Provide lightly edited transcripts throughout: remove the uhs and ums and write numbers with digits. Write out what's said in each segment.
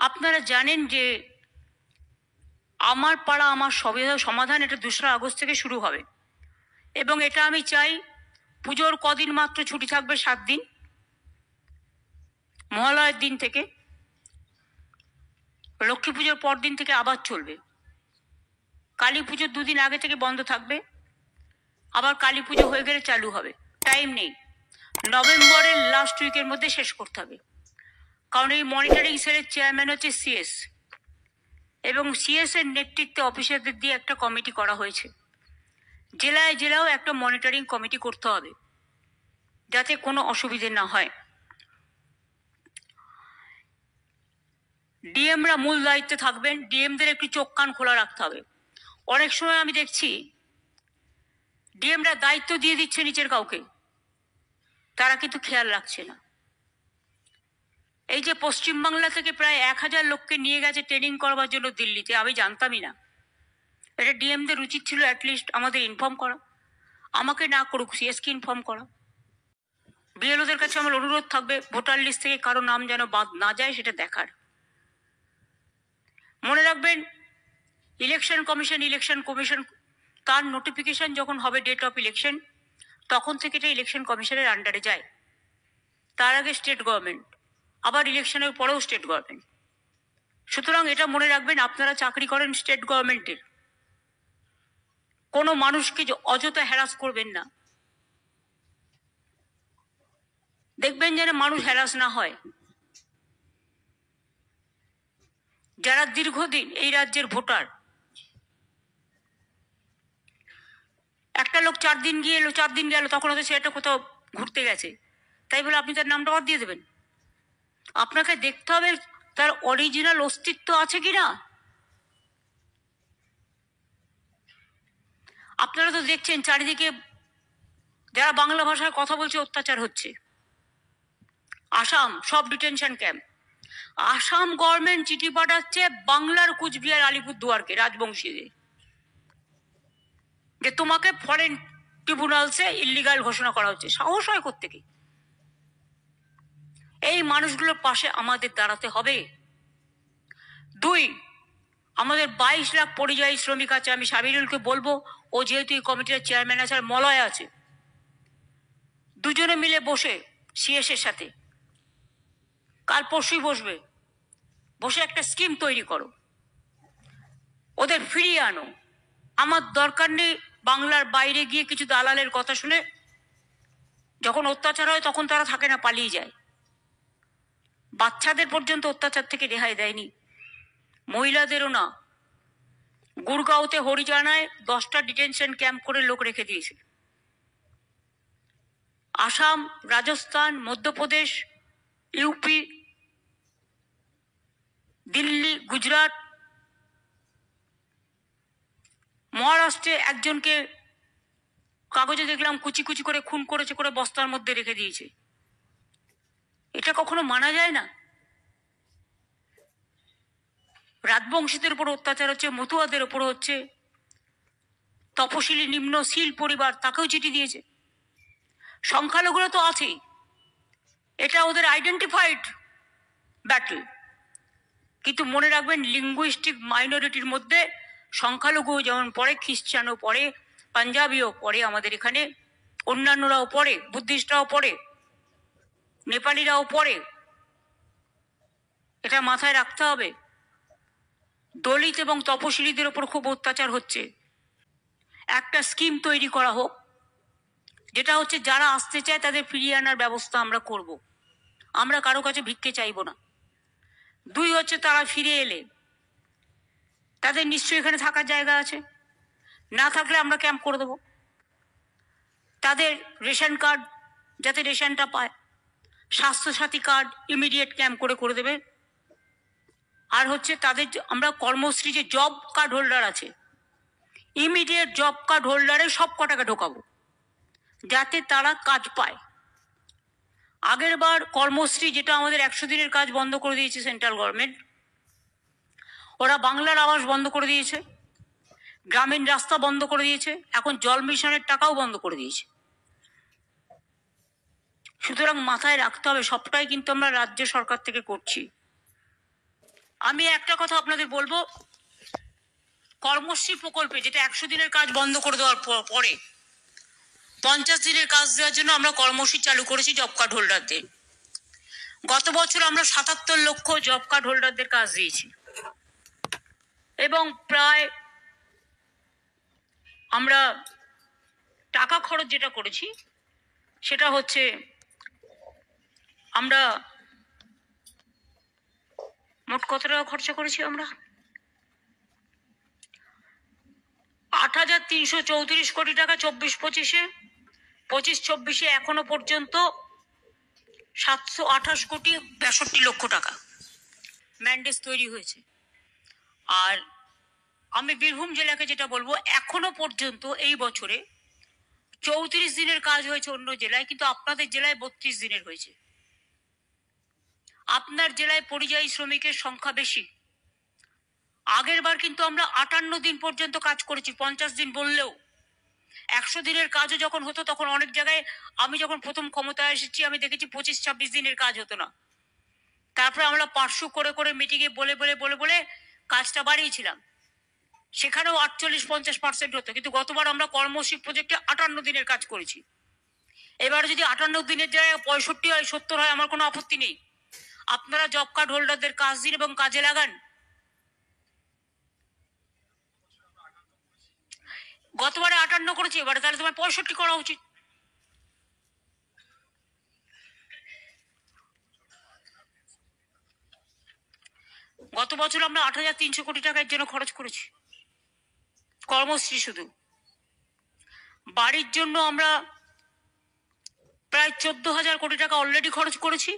আপনারা জানেন যে আমার পাড়া আমার সমাধান এটা 2রা আগস্ট থেকে শুরু হবে এবং এটা আমি চাই পুজোর কদিন মাত্র ছুটি থাকবে, 7 দিন, মহালয়ের দিন থেকে লক্ষ্মী পুজোর পর দিন থেকে আবার চলবে। কালী পুজোর 2 দিন আগে থেকে বন্ধ থাকবে, আবার কালী পুজো হয়ে গেলে চালু হবে। টাইম নেই, নভেম্বরের লাস্ট উইকের মধ্যে শেষ করতে হবে। কারণ এই মনিটরিং সেলের চেয়ারম্যান হচ্ছে সিএস এবং সিএস এর নেতৃত্বে অফিসারদের দিয়ে একটা কমিটি করা হয়েছে। জেলায় জেলাও একটা মনিটরিং কমিটি করতে হবে যাতে কোনো অসুবিধে না হয়। ডিএমরা মূল দায়িত্বে থাকবেন, ডিএমদের একটু চোখ কান খোলা রাখতে হবে। অনেক সময় আমি দেখছি ডিএমরা দায়িত্ব দিয়ে দিচ্ছে নিচের কাউকে, তারা কিন্তু খেয়াল রাখছে না। এই যে পশ্চিমবাংলা থেকে প্রায় 1000 লোককে নিয়ে গেছে ট্রেনিং করবার জন্য দিল্লিতে, আমি জানতামই না। এটা ডিএমদের উচিত ছিল অ্যাটলিস্ট আমাদের ইনফর্ম করা, আমাকে না করুক সিএসকে ইনফর্ম করা। বিএলওদের কাছে আমার অনুরোধ থাকবে ভোটার লিস্ট থেকে কারো নাম যেন বাদ না যায় সেটা দেখার। মনে রাখবেন ইলেকশন কমিশন তার নোটিফিকেশন যখন হবে ডেট অফ ইলেকশন, তখন থেকে এটা ইলেকশন কমিশনের আন্ডারে যায়। তার আগে স্টেট গভর্নমেন্ট, আবার ইলেকশনের পরেও স্টেট গভর্নমেন্ট। সুতরাং এটা মনে রাখবেন, আপনারা চাকরি করেন স্টেট গভর্নমেন্টের, কোনো মানুষকে অযথা হ্যারাস করবেন না। দেখবেন যেন মানুষ হ্যারাস না হয়। যারা দীর্ঘদিন এই রাজ্যের ভোটার, একটা লোক 4 দিন গিয়ে এলো, 4 দিন গেল, তখন হয়তো সেটা কোথাও ঘুরতে গেছে, তাই বলে আপনি তার নামটা বাদ দিয়ে দেবেন? আপনাকে দেখতে হবে তার অরিজিনাল অস্তিত্ব আছে কিনা। আপনারা তো দেখছেন চারিদিকে যারা বাংলা ভাষায় কথা বলছে অত্যাচার হচ্ছে। আসাম সব ডিটেনশন ক্যাম্প, আসাম গভর্নমেন্ট চিঠি পাঠাচ্ছে বাংলার কুচবিহার আলিপুরদুয়ারকে রাজবংশীদের যে তোমাকে ফরেন ট্রিব্যুনালসে ইল্লিগাল ঘোষণা করা হচ্ছে। সাহস হয় কোত্থেকে? এই মানুষগুলোর পাশে আমাদের দাঁড়াতে হবে। 2, আমাদের 22 লাখ পরিযায়ী শ্রমিক আছে। আমি সাবিরুলকে বলবো, ও যেহেতু এই কমিটির চেয়ারম্যান আছে আর মলয় আছে, দুজনে মিলে বসে সিএস এর সাথে কাল পরশুই বসে একটা স্কিম তৈরি করো, ওদের ফিরিয়ে আনো। আমার দরকার নেই বাংলার বাইরে গিয়ে কিছু দালালের কথা শুনে যখন অত্যাচার হয় তখন তারা থাকে না, পালিয়ে যায়। বাচ্চাদের পর্যন্ত অত্যাচার থেকে রেহাই দেয়নি, মহিলাদেরও না। গুরগাঁওতে হরিজানায় 10টা ডিটেনশন ক্যাম্প করে লোক রেখে দিয়েছে। আসাম, রাজস্থান, মধ্যপ্রদেশ, ইউপি, দিল্লি, গুজরাট, মহারাষ্ট্রে একজনকে কাগজে দেখলাম কুচি কুচি করে খুন করেছে, করে বস্তার মধ্যে রেখে দিয়েছে। এটা কখনো মানা যায় না। রাজবংশীদের উপর অত্যাচার হচ্ছে, মতুয়াদের উপর হচ্ছে, তপশিলি নিম্ন শীল পরিবার তাকেও চিঠি দিয়েছে। সংখ্যালঘুরা তো আছেই, এটা ওদের আইডেন্টিফাইড ব্যাটল। কিন্তু মনে রাখবেন লিঙ্গুইস্টিক মাইনরিটির মধ্যে সংখ্যালঘু যেমন পড়ে, খ্রিস্টানও পড়ে, পাঞ্জাবিও পড়ে, আমাদের এখানে অন্যান্যরাও পড়ে, বুদ্ধিস্টরাও পড়ে, নেপালিরাও পড়ে। এটা মাথায় রাখতে হবে। দলিত এবং তপশিলীদের ওপর খুব অত্যাচার হচ্ছে। একটা স্কিম তৈরি করা হোক, যেটা হচ্ছে যারা আসতে চায় তাদের ফিরিয়ে আনার ব্যবস্থা আমরা করব। আমরা কারো কাছে ভিক্ষে চাইব না। 2 হচ্ছে তারা ফিরে এলে তাদের নিশ্চয়ই এখানে থাকার জায়গা আছে, না থাকলে আমরা ক্যাম্প করে দেবো। তাদের রেশন কার্ড যাতে রেশনটা পায়, স্বাস্থ্যসাথী কার্ড ইমিডিয়েট ক্যাম্প করে দেবে। আর হচ্ছে তাদের আমরা কর্মশ্রী যে জব কার্ড হোল্ডার আছে, ইমিডিয়েট জব কার্ড হোল্ডারে সব কটাকে ঢোকাবো যাতে তারা কাজ পায়। আগের বার কর্মশ্রী যেটা আমাদের 100 দিনের কাজ বন্ধ করে দিয়েছে সেন্ট্রাল গভর্নমেন্ট, ওরা বাংলার আবাস বন্ধ করে দিয়েছে, গ্রামীণ রাস্তা বন্ধ করে দিয়েছে, এখন জল মিশনের টাকাও বন্ধ করে দিয়েছে। সুতরাং মাথায় রাখতে হবে সবটাই কিন্তু আমরা রাজ্য সরকার থেকে করছি। আমি একটা কথা আপনাদের বলবো, কর্মশ্রী প্রকল্পে যেটা 100 দিনের কাজ বন্ধ করে দেওয়ার পরে 50 দিনের কাজ দেওয়ার জন্য আমরা কর্মসূচি চালু করেছি জব কার্ড হোল্ডারদের। গত বছর আমরা 77 লক্ষ জব কার্ড হোল্ডারদের কাজ দিয়েছি এবং প্রায় আমরা টাকা খরচ যেটা করেছি সেটা হচ্ছে আমরা মোট কত টাকা খরচা করেছি, আমরা 8,334 কোটি টাকা 24-25-এ, 25-26-এ এখনো পর্যন্ত 728 কোটি 62 লক্ষ টাকা ম্যান্ডেজ তৈরি হয়েছে। আর আমি বীরভূম জেলাকে যেটা বলবো, এখনো পর্যন্ত এই বছরে 34 দিনের কাজ হয়েছে অন্য জেলায়, কিন্তু আপনাদের জেলায় 32 দিনের হয়েছে। আপনার জেলায় পরিযায়ী শ্রমিকের সংখ্যা বেশি। আগের বার কিন্তু আমরা 58 দিন পর্যন্ত কাজ করেছি, 50 দিন বললেও। 100 দিনের কাজও যখন হতো তখন অনেক জায়গায়, আমি যখন প্রথম ক্ষমতায় এসেছি আমি দেখেছি 25-26 দিনের কাজ হতো না। তারপরে আমরা পার্শ্ব করে করে মিটিংয়ে বলে বলে বলে বলে কাজটা বাড়িয়েছিলাম, সেখানেও 48-50% হতো। কিন্তু গতবার আমরা কর্মশ্রী প্রজেক্টে 58 দিনের কাজ করেছি। এবার যদি 58 দিনের জায়গায় 65 হয়, 70 হয়, আমার কোনো আপত্তি নেই। আপনারা জব কার্ড হোল্ডারদের কাজ দিন এবং কাজে লাগান। গতবারে 58 করেছি, এবারে তাহলে তোমার 65 করা উচিত। গত বছর আমরা 8,300 কোটি টাকার জন্য খরচ করেছি কর্মশ্রী শুধু। বাড়ির জন্য আমরা প্রায় 14,000 কোটি টাকা অলরেডি খরচ করেছি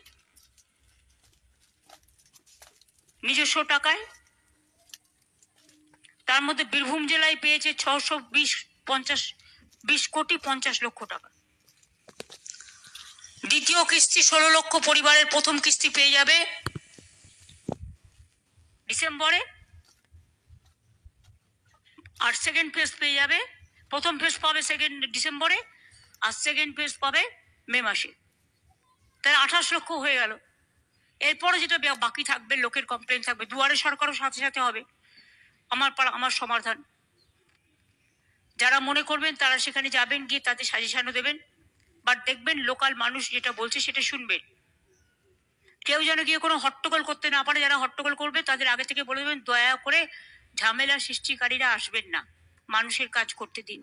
নিজস্ব টাকায়। তার মধ্যে বীরভূম জেলায় পেয়েছে 20 কোটি 50 লক্ষ টাকা। দ্বিতীয় কিস্তি 16 লক্ষ পরিবারের প্রথম কিস্তি পেয়ে যাবে ডিসেম্বরে, আর সেকেন্ড ফেজ পেয়ে যাবে। প্রথম ফেজ পাবে ডিসেম্বরে, আর সেকেন্ড ফেজ পাবে মে মাসে। তাহলে 28 লক্ষ হয়ে গেল। এরপরে যেটা বাকি থাকবে, লোকের কমপ্লেন থাকবে, দুয়ারে সরকারও সাথে সাথে হবে। আমার সমাধান, যারা মনে করবেন তারা সেখানে যাবেন, গিয়ে তাদের সাজেশনও দেবেন। বাট দেখবেন লোকাল মানুষ যেটা বলছে সেটা শুনবেন। কেউ যেন গিয়ে কোনো হট্টগোল করতে না পারে। যারা হট্টগোল করবে তাদের আগে থেকে বলে দেবেন, দয়া করে ঝামেলা সৃষ্টিকারীরা আসবেন না, মানুষের কাজ করতে দিন।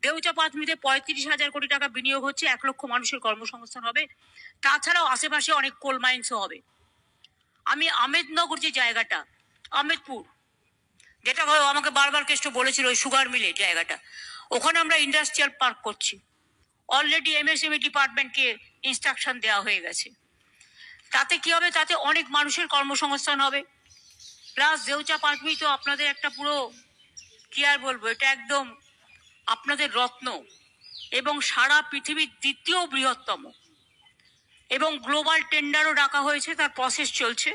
দেউচা পাঁচমিতে 35,000 কোটি টাকা বিনিয়োগ হচ্ছে, 1 লক্ষ মানুষের কর্মসংস্থান হবে। তাছাড়াও আশেপাশে অনেক কোল মাইন্সও হবে। আমি আমেদনগর যে জায়গাটা, আমেদপুর, যেটা আমাকে বারবার কেষ্ট বলেছিল ওই সুগার মিলের জায়গাটা, ওখানে আমরা ইন্ডাস্ট্রিয়াল পার্ক করছি। অলরেডি এমএসএমই ডিপার্টমেন্টকে ইনস্ট্রাকশন দেওয়া হয়ে গেছে। তাতে কি হবে? তাতে অনেক মানুষের কর্মসংস্থান হবে। প্লাস দেউচা পাঁচমি তো আপনাদের একটা পুরো, কি আর বলবো, এটা একদম আপনাদের রত্ন এবং সারা পৃথিবীর দ্বিতীয় বৃহত্তম, এবং গ্লোবাল টেন্ডারও ডাকা হয়েছে, তার প্রসেস চলছে।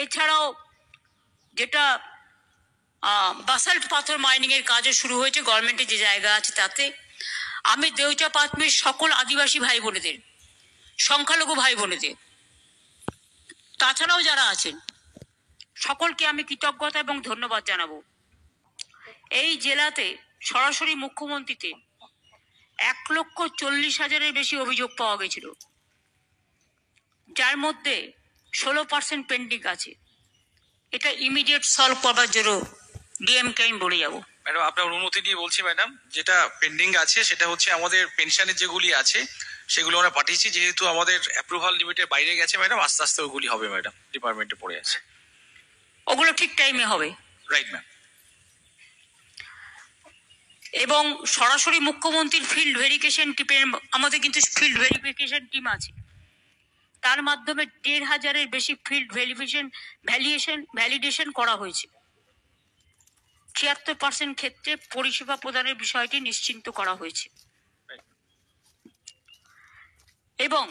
এছাড়াও যেটা বাসাল্ট পাথর মাইনিং এর কাজও শুরু হয়েছে গভর্নমেন্টের যে জায়গা আছে তাতে। আমি দেউচা পাঁচমির সকল আদিবাসী ভাই বোনেদের, সংখ্যালঘু ভাই বোনেদের, তাছাড়াও যারা আছেন সকলকে আমি কৃতজ্ঞতা এবং ধন্যবাদ জানাবো। এই জেলাতে সরাসরি মুখ্যমন্ত্রীতে 1,40,000-এর বেশি অভিযোগ পাওয়া গেছিল, যার মধ্যে 16% পেন্ডিং আছে। এটা ইমিডিয়েট সলভ করার জন্য ডিএমকে আমি বলে যাবো। ম্যাডাম, আপনার অনুমতি দিয়ে বলছি ম্যাডাম, যেটা পেন্ডিং আছে সেটা হচ্ছে আমাদের পেনশনের যেগুলি আছে সেগুলো আমরা পাঠিয়েছি। যেহেতু আমাদের অ্যাপ্রুভাল লিমিটের বাইরে গেছে ম্যাডাম, আস্তে আস্তে ওগুলি হবে ম্যাডাম, ডিপার্টমেন্টে পড়ে আছে। ওগুলো ঠিক টাইমে হবে। Right ma'am. এবং সরাসরি মুখ্যমন্ত্রীর ফিল্ড ভেরিফিকেশন টিমের, আমাদের কিন্তু ফিল্ড ভেরিফিকেশন টিম আছে, তার মাধ্যমে 1,500-এর বেশি ফিল্ড ভ্যালিডেশন করা হয়েছে। 76% ক্ষেত্রে পরিষেবা প্রদানের বিষয়টি নিশ্চিন্ত করা হয়েছে। এবং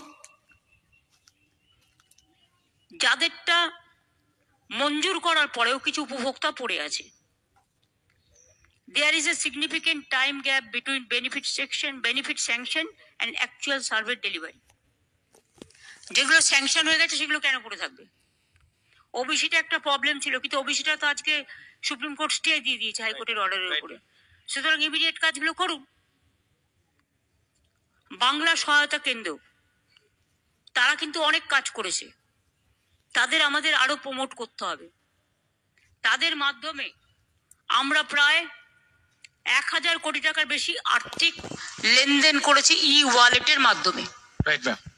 যাদেরটা মঞ্জুর করার পরেও কিছু উপভোক্তা পড়ে আছে। There is a significant time gap between benefit sanction and actual survey delivery. যেগুলো স্যাংশন হয়ে গেছে সেগুলো কেন পড়ে থাকবে? ওবিসিটা একটা প্রবলেম ছিল, কিন্তু ওবিসিটা তো আজকে সুপ্রিম কোর্ট স্টে দিয়ে দিয়েছে হাইকোর্টের অর্ডারের উপরে। সুতরাং ইমিডিয়েট কাজগুলো করুন। বাংলা সহায়তা কেন্দ্র তারা কিন্তু অনেক কাজ করেছে, তাদের আমাদের আরো প্রমোট করতে হবে। তাদের মাধ্যমে আমরা প্রায় 1000 কোটি টাকার বেশি আর্থিক লেনদেন করেছি ই ওয়ালেটের মাধ্যমে। Right ma'am.